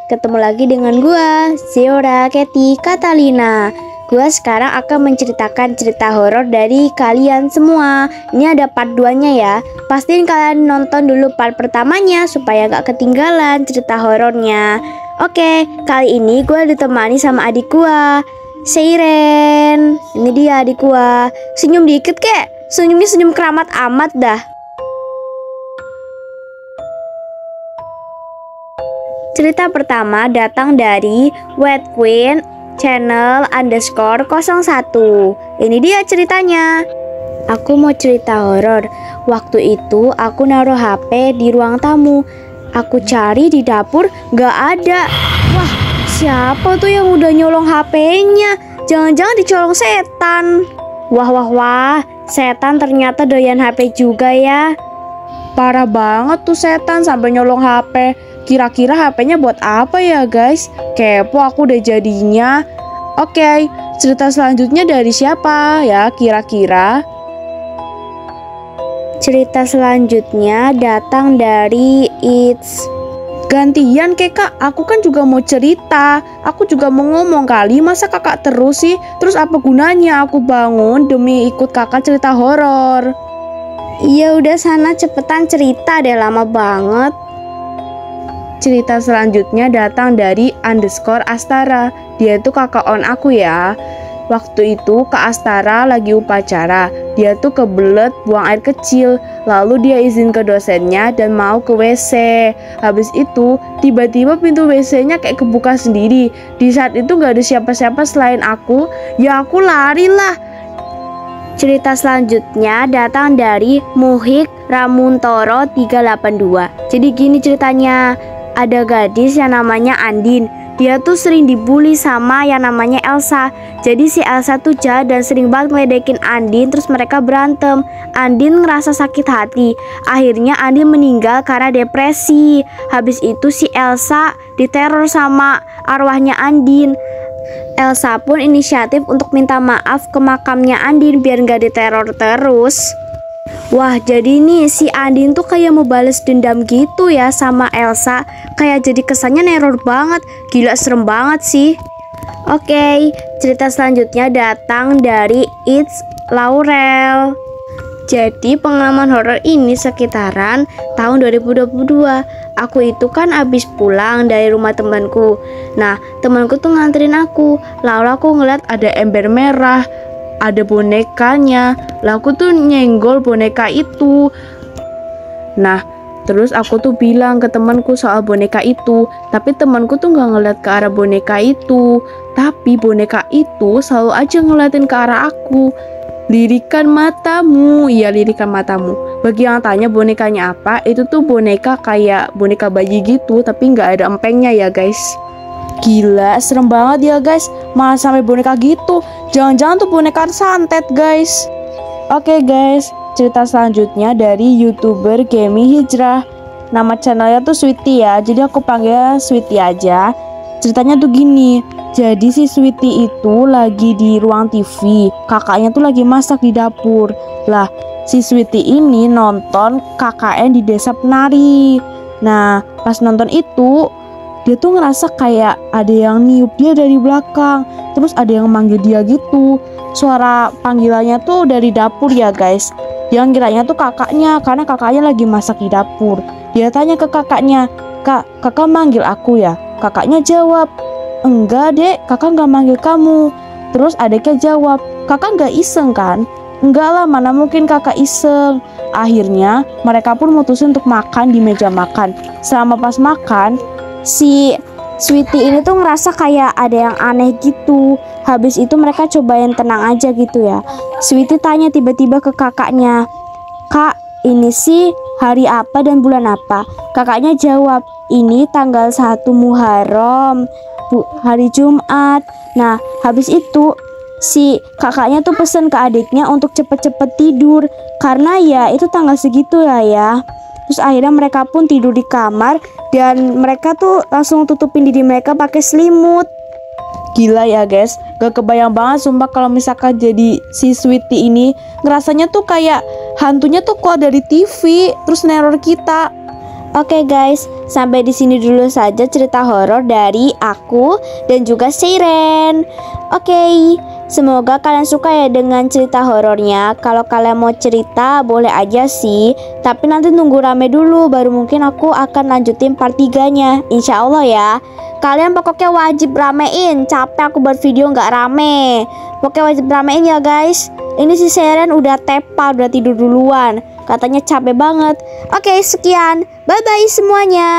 ketemu lagi dengan gua, Zeora Kety Catalina. Gua sekarang akan menceritakan cerita horor dari kalian semua. Ini ada part 2-nya ya. Pastiin kalian nonton dulu part pertamanya supaya gak ketinggalan cerita horornya. Oke, kali ini gua ditemani sama adik gua, Seiren. Ini dia adik gua. Senyum dikit kek. Senyumnya senyum keramat amat dah. Cerita pertama datang dari Wet Queen channel _01. Ini dia ceritanya. Aku mau cerita horor. Waktu itu aku naruh HP di ruang tamu. Aku cari di dapur gak ada. Wah, siapa tuh yang udah nyolong HP-nya? Jangan-jangan dicolong setan. Wah, setan ternyata doyan HP juga ya. Parah banget tuh setan sampai nyolong HP. Kira-kira HP-nya buat apa ya guys? Kepo aku udah jadinya. Oke, cerita selanjutnya dari siapa ya kira-kira? Cerita selanjutnya datang dari It's. Gantian kak, aku kan juga mau cerita. Aku juga mau ngomong kali, masa kakak terus sih? Terus apa gunanya aku bangun demi ikut kakak cerita horor? Ya udah sana cepetan cerita deh, lama banget. Cerita selanjutnya datang dari _Astara. Dia tuh kakak on aku ya. Waktu itu Kak Astara lagi upacara. Dia tuh kebelet buang air kecil. Lalu dia izin ke dosennya dan mau ke WC. Habis itu tiba-tiba pintu WC-nya kayak kebuka sendiri. Di saat itu gak ada siapa-siapa selain aku. Ya aku lari lah. Cerita selanjutnya datang dari Muhik Ramuntoro 382. Jadi gini ceritanya. Ada gadis yang namanya Andin. Dia tuh sering dibully sama yang namanya Elsa. Jadi si Elsa tuh jahat dan sering banget ngeledekin Andin. Terus mereka berantem. Andin ngerasa sakit hati. Akhirnya Andin meninggal karena depresi. Habis itu si Elsa diteror sama arwahnya Andin. Elsa pun inisiatif untuk minta maaf ke makamnya Andin biar gak diteror terus. Wah, jadi nih si Andin tuh kayak mau bales dendam gitu ya sama Elsa. Kayak jadi kesannya neror banget. Gila, serem banget sih. Oke, cerita selanjutnya datang dari It's Laurel. Jadi pengalaman horor ini sekitaran tahun 2022. Aku itu kan abis pulang dari rumah temanku. Nah, temanku tuh nganterin aku. Lalu aku ngeliat ada ember merah, ada bonekanya. Lah aku tuh nyenggol boneka itu. Nah, terus aku tuh bilang ke temanku soal boneka itu. Tapi temanku tuh nggak ngeliat ke arah boneka itu. Tapi boneka itu selalu aja ngeliatin ke arah aku. Lirikan matamu, iya lirikan matamu. Bagi yang tanya bonekanya apa, itu tuh boneka kayak boneka bayi gitu, tapi nggak ada empengnya ya guys. Gila, serem banget ya guys. Malah sampai boneka gitu. Jangan-jangan tuh boneka santet guys. Oke guys, cerita selanjutnya dari YouTuber Gemi Hijrah. Nama channelnya tuh Sweetie ya, jadi aku panggil Sweetie aja. Ceritanya tuh gini. Jadi si Sweetie itu lagi di ruang TV. Kakaknya tuh lagi masak di dapur. Lah, si Sweetie ini nonton KKN di Desa Penari. Nah, pas nonton itu dia tuh ngerasa kayak ada yang niup dia dari belakang. Terus ada yang manggil dia gitu. Suara panggilannya tuh dari dapur ya guys. Yang kiranya tuh kakaknya, karena kakaknya lagi masak di dapur. Dia tanya ke kakaknya, kakak manggil aku ya? Kakaknya jawab, enggak dek, kakak gak manggil kamu. Terus adeknya jawab, kakak gak iseng kan? Enggak lah, mana mungkin kakak iseng. Akhirnya mereka pun mutusin untuk makan di meja makan. Selama pas makan, si Sweetie ini tuh ngerasa kayak ada yang aneh gitu. Habis itu mereka cobain tenang aja gitu ya. Sweetie tanya tiba-tiba ke kakaknya, kak, ini sih hari apa dan bulan apa? Kakaknya jawab, ini tanggal 1 Muharram, hari Jumat. Nah, habis itu si kakaknya tuh pesen ke adiknya untuk cepet-cepet tidur. Karena ya itu tanggal segitu lah ya. Terus akhirnya mereka pun tidur di kamar. Dan mereka tuh langsung tutupin diri mereka pakai selimut. Gila ya guys, gak kebayang banget sumpah kalau misalkan jadi si Sweetie ini ngerasanya tuh kayak hantunya tuh keluar dari TV terus neror kita. Oke guys, sampai di sini dulu saja cerita horor dari aku dan juga Siren. Oke, semoga kalian suka ya dengan cerita horornya. Kalau kalian mau cerita boleh aja sih, tapi nanti nunggu rame dulu baru mungkin aku akan lanjutin part 3-nya. Insya Allah ya. Kalian pokoknya wajib ramein. Capek aku buat video nggak rame. Pokoknya wajib ramein ya guys. Ini si Siren udah tepal, udah tidur duluan. Katanya capek banget. Oke, sekian. Bye-bye semuanya.